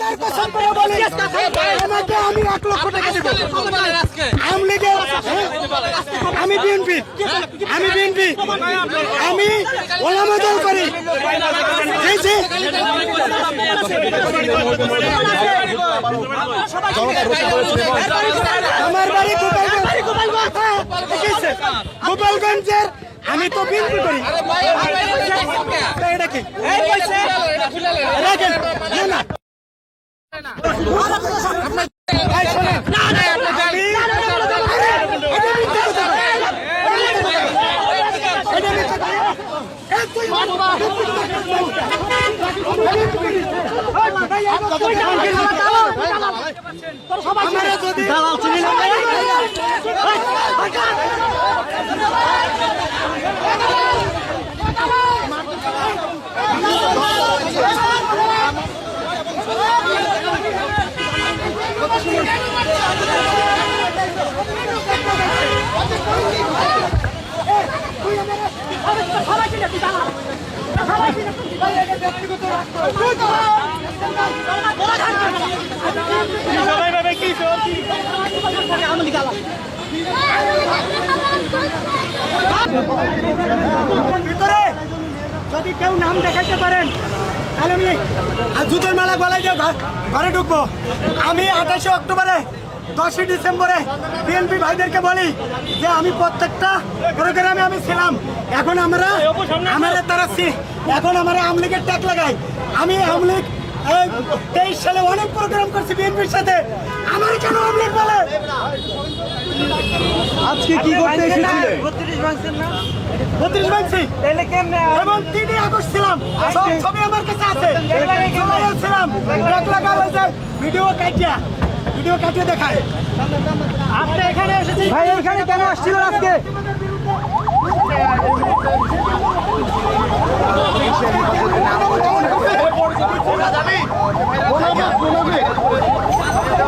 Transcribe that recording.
আল্লাহর কসম করে বলি আমাকে আমি 1 লক্ষ টাকা দেব আওয়ামী লীগের আমি বিএনপি আমি ওলামা দল করি আমার বাড়ি গোপালগঞ্জের আমি তো বিএনপি করি এটা কি ভিতরে যদি কেউ নাম দেখাইতে পারেন তাহলে আমি জুতোর মালা গলায় দিয়ে ঘরে ঢুকবো। আমি 28 অক্টোবরে 10 ডিসেম্বরে বিএনপি ভাইদেরকে বলি যে আমি প্রত্যেকটা প্রোগ্রামে আমি ছিলাম। এখন আমরা তারাচ্ছি, এখন আমরা আওয়ামী লীগের ট্যাগ লাগাই। আমি আওয়ামী লীগ 23 সালে অনেক প্রোগ্রাম করছি বিএনপির সাথে, আমার কেন আওয়ামী লীগ বলে? আজকে কি করতে এসেছিলে? 32 ভাঙছি এবং 3 আগস্ট ছিলাম, ছবি আমার কাছে আছে। ছিলাম ভিডিও কাটিয়ে দেখায়। আপনি এখানে এসেছেন ভাই, এখানে কেন আসছিলেন আজকে?